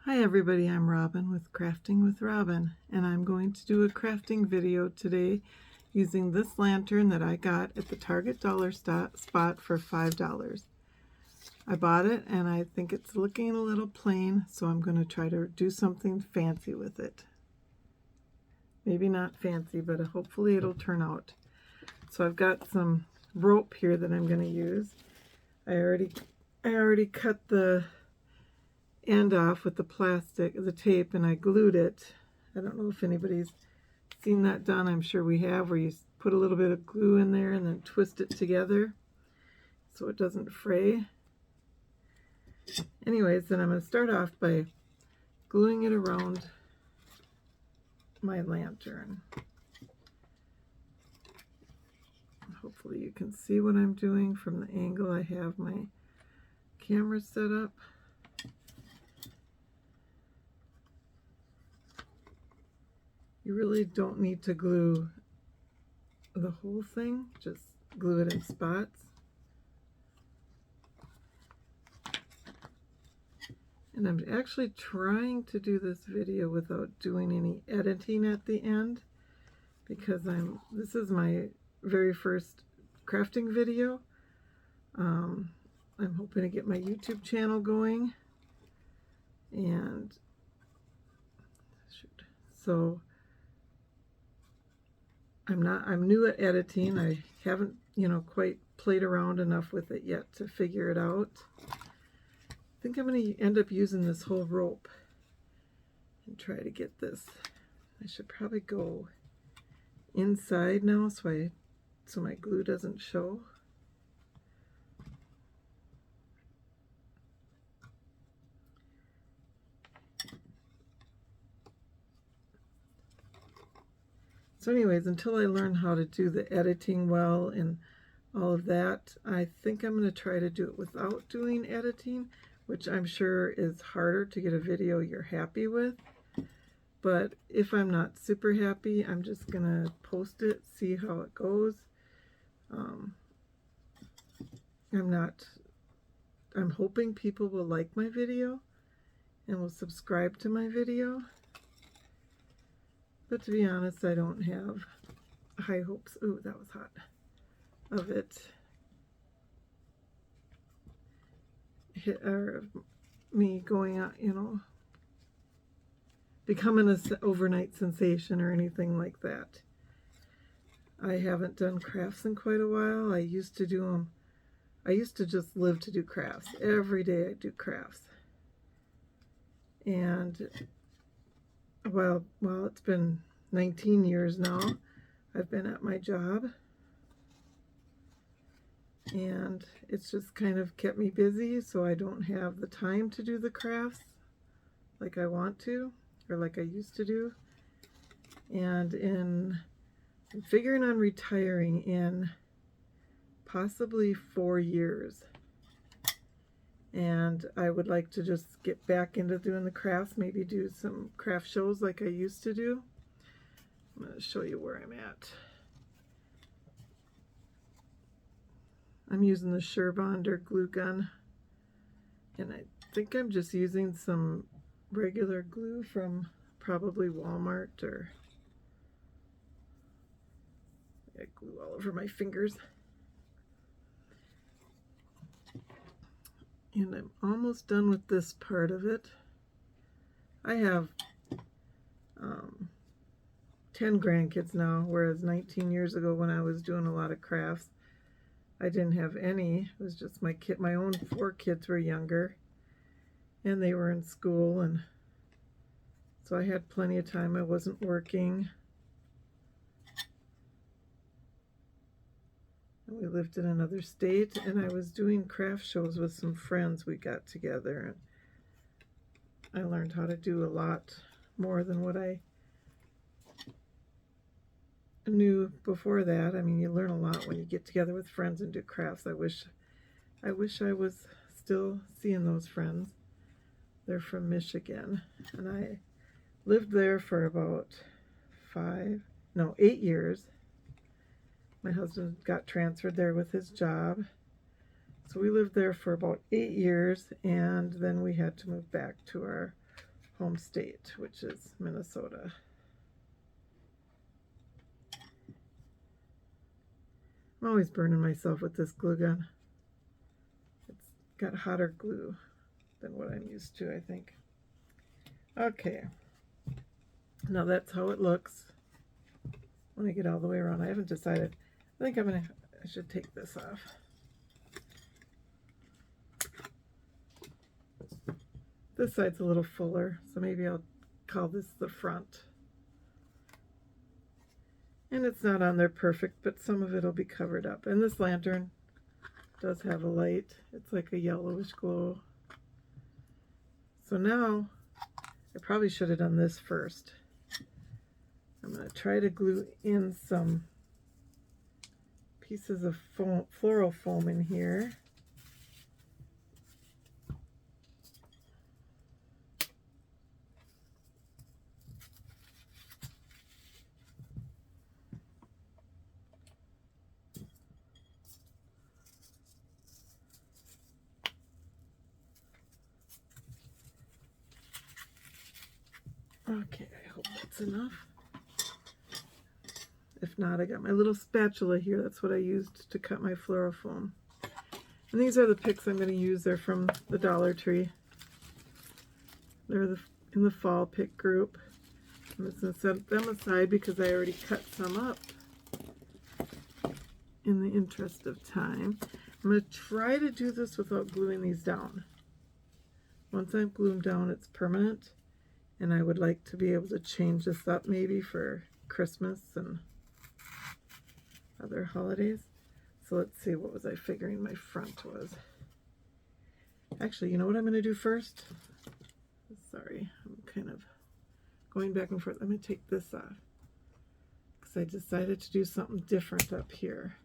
Hi everybody, I'm Robin with Crafting with Robin, and I'm going to do a crafting video today using this lantern that I got at the Target dollar spot for $5. I bought it and I think it's looking a little plain, so I'm going to try to do something fancy with it. Maybe not fancy, but hopefully it'll turn out. So I've got some rope here that I'm going to use. I already cut the end off with the tape, and I glued it. I don't know if anybody's seen that done. I'm sure we have, where you put a little bit of glue in there and then twist it together so it doesn't fray. Anyways, then I'm going to start off by gluing it around my lantern. Hopefully you can see what I'm doing from the angle I have my camera set up. You really don't need to glue the whole thing, just glue it in spots. And I'm actually trying to do this video without doing any editing at the end, because this is my very first crafting video. I'm hoping to get my YouTube channel going, and so I'm new at editing. I haven't, quite played around enough with it yet to figure it out. I think I'm going to end up using this whole rope and try to get this. I should probably go inside now so my glue doesn't show. So anyways, until I learn how to do the editing well and all of that, I think I'm going to try to do it without doing editing, which I'm sure is harder to get a video you're happy with. But if I'm not super happy, I'm just going to post it, see how it goes. I'm hoping people will like my video and will subscribe to my video. But to be honest, I don't have high hopes. Ooh, that was hot. Of it. Or me going out, becoming an overnight sensation or anything like that. I haven't done crafts in quite a while. I used to do them. I used to just live to do crafts. Every day I do crafts. And well, it's been 19 years now I've been at my job, and it's just kind of kept me busy, so I don't have the time to do the crafts like I want to, or like I used to do. And I'm figuring on retiring in possibly 4 years, and I would like to just get back into doing the crafts, maybe do some craft shows like I used to do. I'm going to show you where I'm at. I'm using the Surebonder glue gun, and I think I'm just using some regular glue from probably Walmart, or I got glue all over my fingers. And I'm almost done with this part of it. I have 10 grandkids now, whereas 19 years ago when I was doing a lot of crafts, I didn't have any. It was just my own 4 kids were younger, and they were in school, and so I had plenty of time. I wasn't working. And we lived in another state, and I was doing craft shows with some friends. We got together, and I learned how to do a lot more than what I knew before that. I mean, you learn a lot when you get together with friends and do crafts. I wish I was still seeing those friends. They're from Michigan, and I lived there for about 8 years. My husband got transferred there with his job, so we lived there for about 8 years, and then we had to move back to our home state, which is Minnesota. I'm always burning myself with this glue gun. It's got hotter glue than what I'm used to, I think. Okay, now that's how it looks when I get all the way around. I haven't decided. I think I should take this off. This side's a little fuller, so maybe I'll call this the front. And it's not on there perfect, but some of it will be covered up. And this lantern does have a light. It's like a yellowish glow. So now, I probably should have done this first. I'm going to try to glue in some pieces of foam, floral foam in here. Okay, I hope that's enough. If not, I got my little spatula here. That's what I used to cut my floral foam. And these are the picks I'm going to use. They're from the Dollar Tree. They're in the fall pick group. I'm just going to set them aside because I already cut some up in the interest of time. I'm going to try to do this without gluing these down. Once I glue them down, it's permanent. And I would like to be able to change this up maybe for Christmas and other holidays. So let's see, what was I figuring my front was? Actually, you know what I'm going to do first? Sorry, I'm kind of going back and forth. I'm going to take this off because I decided to do something different up here.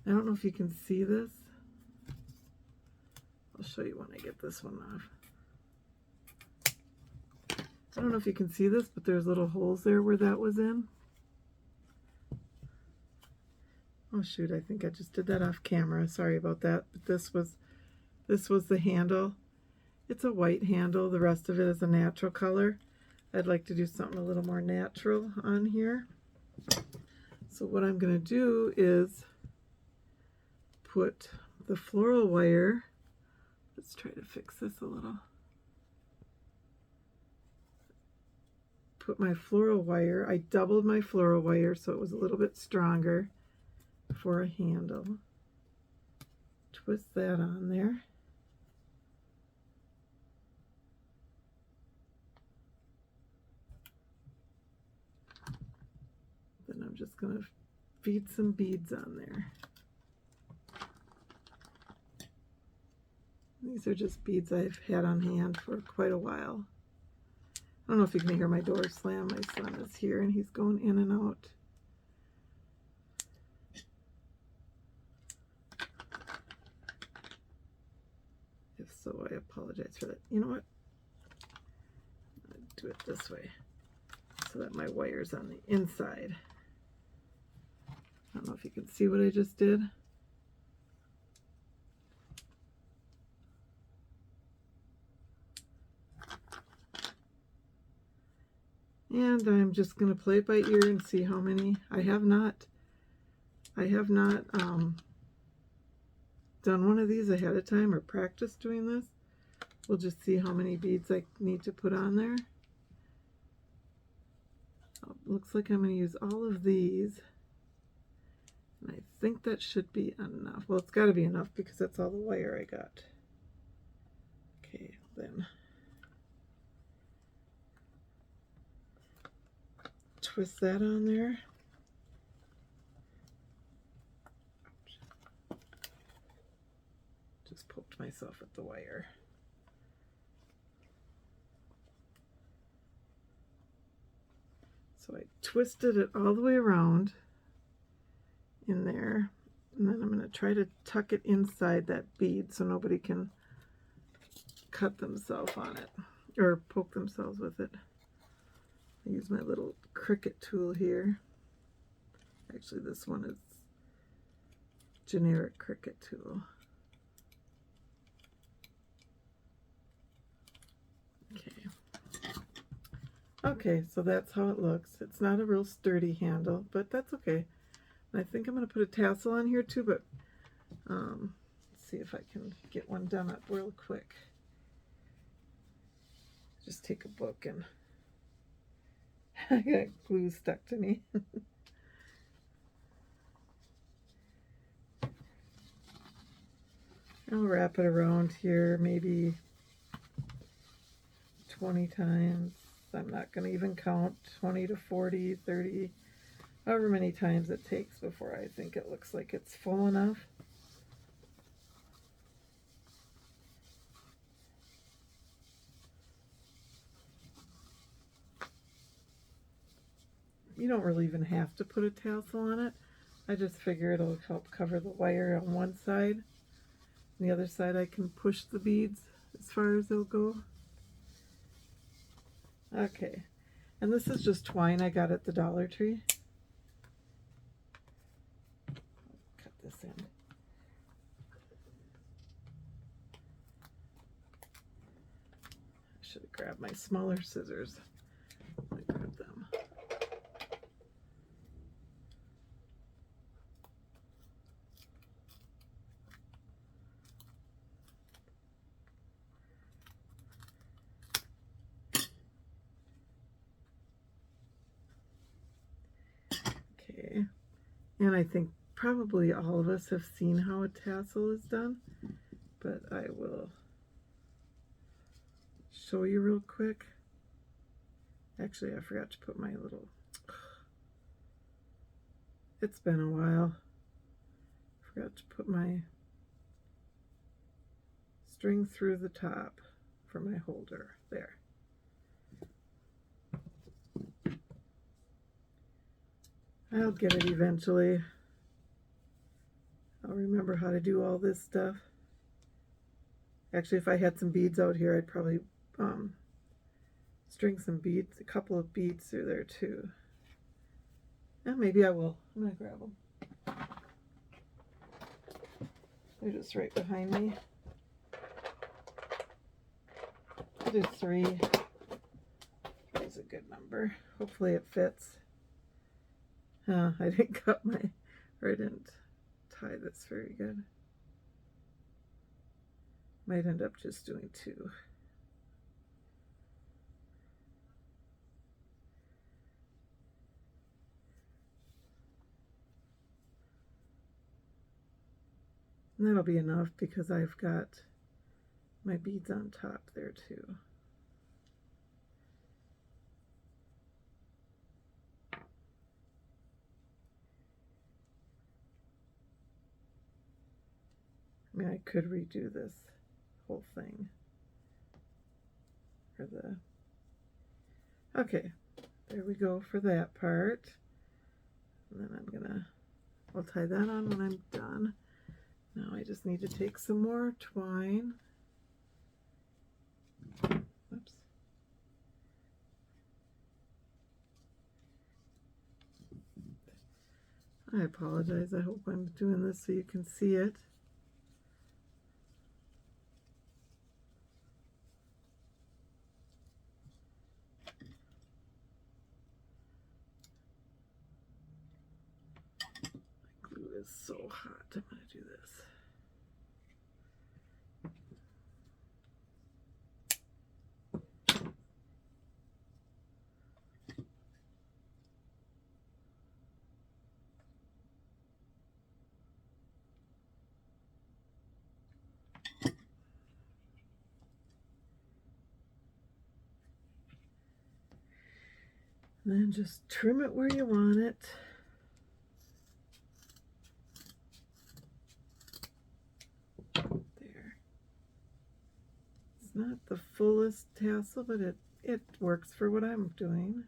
I don't know if you can see this. I'll show you when I get this one off. I don't know if you can see this, but there's little holes there where that was in. Oh shoot, I think I just did that off camera. Sorry about that. But this was the handle. It's a white handle. The rest of it is a natural color. I'd like to do something a little more natural on here. So what I'm going to do is put the floral wire. Let's try to fix this a little. Put my floral wire. I doubled my floral wire so it was a little bit stronger for a handle. Twist that on there. Then I'm just going to feed some beads on there. These are just beads I've had on hand for quite a while. I don't know if you can hear my door slam. My son is here and he's going in and out. If so, I apologize for that. You know what? I'm going to do it this way so that my wire's on the inside. I don't know if you can see what I just did. And I'm just going to play it by ear and see how many. I have not done one of these ahead of time or practiced doing this. We'll just see how many beads I need to put on there. Looks like I'm going to use all of these. And I think that should be enough. Well, it's got to be enough because that's all the wire I got. Okay, then. Twist that on there. Just poked myself at the wire. So I twisted it all the way around in there, and then I'm going to try to tuck it inside that bead so nobody can cut themselves on it or poke themselves with it. I use my little Cricut tool here. Actually, this one is generic Cricut tool. Okay, so that's how it looks. It's not a real sturdy handle, but that's okay. I think I'm going to put a tassel on here too, but let's see if I can get one done up real quick. Just take a book and I got glue stuck to me. I'll wrap it around here maybe 20 times. I'm not going to even count, 20 to 40, 30, however many times it takes before I think it looks like it's full enough. You don't really even have to put a tassel on it. I just figure it'll help cover the wire on one side. On the other side I can push the beads as far as they'll go. Okay, and this is just twine I got at the Dollar Tree. Cut this in. I should have grabbed my smaller scissors. I grabbed them. Okay, and I think probably all of us have seen how a tassel is done, but I will show you real quick. Actually, I forgot to put my little, it's been a while. Forgot to put my string through the top for my holder. There. I'll get it eventually. I'll remember how to do all this stuff. Actually, if I had some beads out here, I'd probably string some beads, a couple of beads through there too. And maybe I will. I'm going to grab them. They're just right behind me. I'll do 3. 3 is a good number. Hopefully it fits. I didn't cut my, or I didn't tie this very good. Might end up just doing 2. And that'll be enough because I've got my beads on top there too. I mean, I could redo this whole thing. For the, okay, there we go for that part. And then I'll tie that on when I'm done. Now I just need to take some more twine. Oops. I apologize. I hope I'm doing this so you can see it. My glue is so hot. I'm going to do this. And then just trim it where you want it. There. It's not the fullest tassel, but it works for what I'm doing.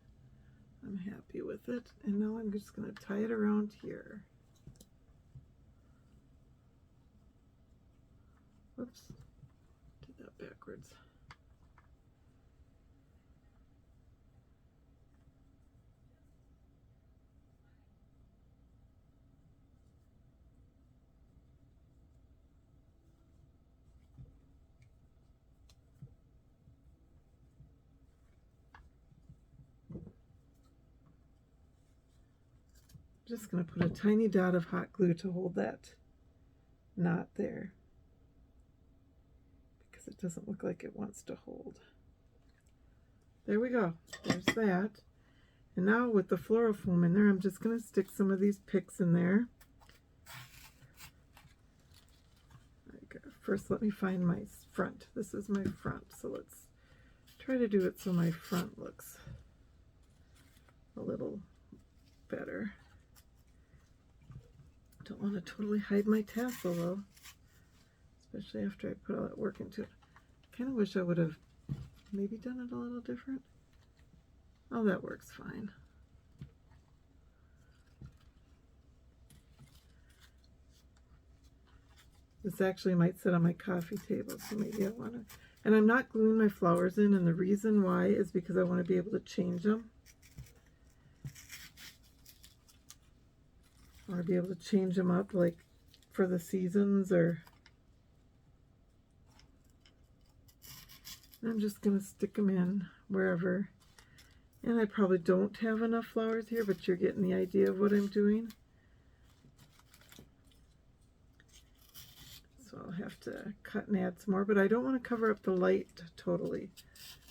I'm happy with it. And now I'm just going to tie it around here. Whoops, did that backwards. just going to put a tiny dot of hot glue to hold that knot there, because it doesn't look like it wants to hold. There we go. There's that. And now with the fluorofoam in there, I'm just going to stick some of these picks in there. First, let me find my front. This is my front, so let's try to do it so my front looks a little better. Don't want to totally hide my tassel though, especially after I put all that work into it. Kind of wish I would have maybe done it a little different. Oh, that works fine. This actually might sit on my coffee table, so maybe I want to. And I'm not gluing my flowers in, and the reason why is because I want to be able to change them. I want to be able to change them up, like for the seasons, or. I'm just going to stick them in wherever. And I probably don't have enough flowers here, but you're getting the idea of what I'm doing. So I'll have to cut and add some more, but I don't want to cover up the light totally.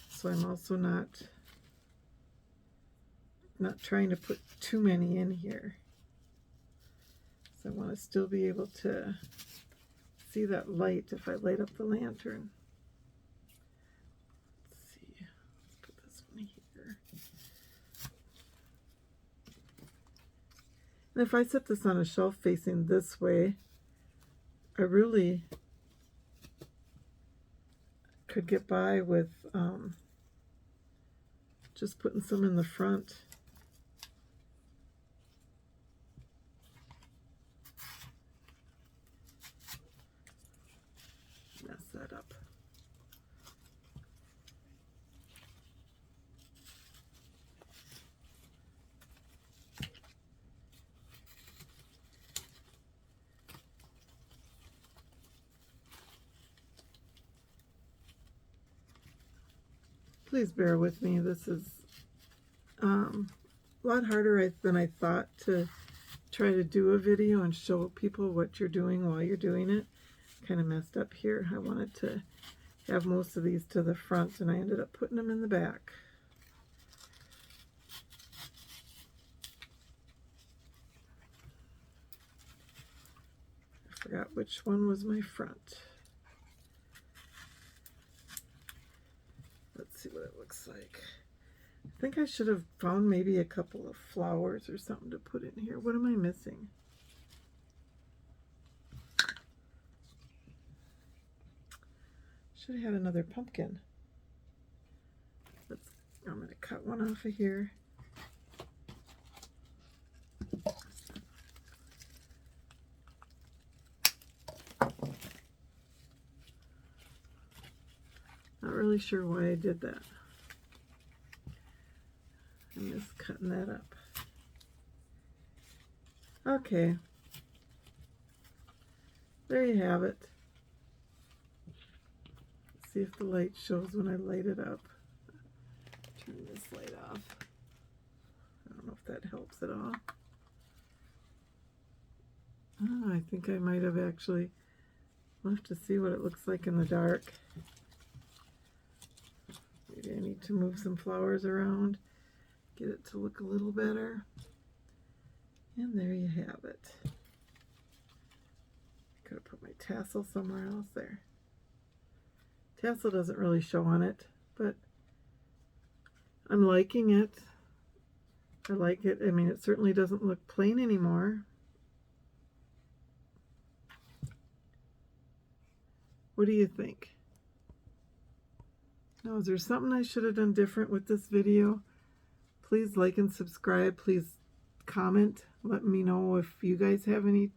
So I'm also not trying to put too many in here. So I want to still be able to see that light if I light up the lantern. Let's see. Let's put this one here. And if I set this on a shelf facing this way, I really could get by with just putting some in the front. Mess that up. Please bear with me. This is a lot harder than I thought to try to do a video and show people what you're doing while you're doing it. Kind of messed up here. I wanted to have most of these to the front, and I ended up putting them in the back. I forgot which one was my front. Let's see what it looks like. I think I should have found maybe a couple of flowers or something to put in here. What am I missing? Should have had another pumpkin. I'm going to cut one off of here. Not really sure why I did that. I'm just cutting that up. Okay. There you have it. Let's see if the light shows when I light it up. Turn this light off. I don't know if that helps at all. Oh, I think I might have actually. I'll have to see what it looks like in the dark. Maybe I need to move some flowers around, get it to look a little better. And there you have it. Could have put my tassel somewhere else there. Tassel doesn't really show on it, but I'm liking it. I like it. I mean, it certainly doesn't look plain anymore. What do you think? Now, is there something I should have done different with this video? Please like and subscribe. Please comment. Let me know if you guys have any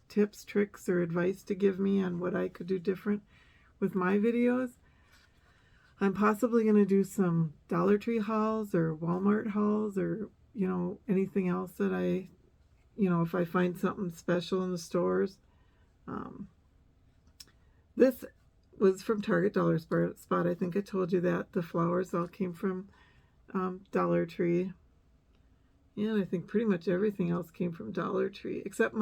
tips, tricks, or advice to give me on what I could do different with my videos. I'm possibly going to do some Dollar Tree hauls or Walmart hauls, or, you know, anything else that I, you know, if I find something special in the stores. This was from Target Dollar Spot. I think I told you that. The flowers all came from Dollar Tree. And I think pretty much everything else came from Dollar Tree, except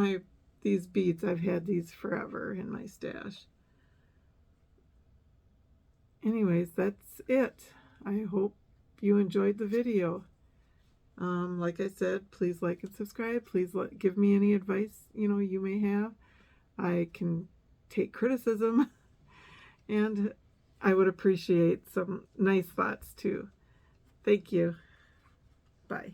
these beads. I've had these forever in my stash. Anyways, that's it. I hope you enjoyed the video. Like I said, please like and subscribe. Please give me any advice you may have. I can take criticism, and I would appreciate some nice thoughts too. Thank you. Bye.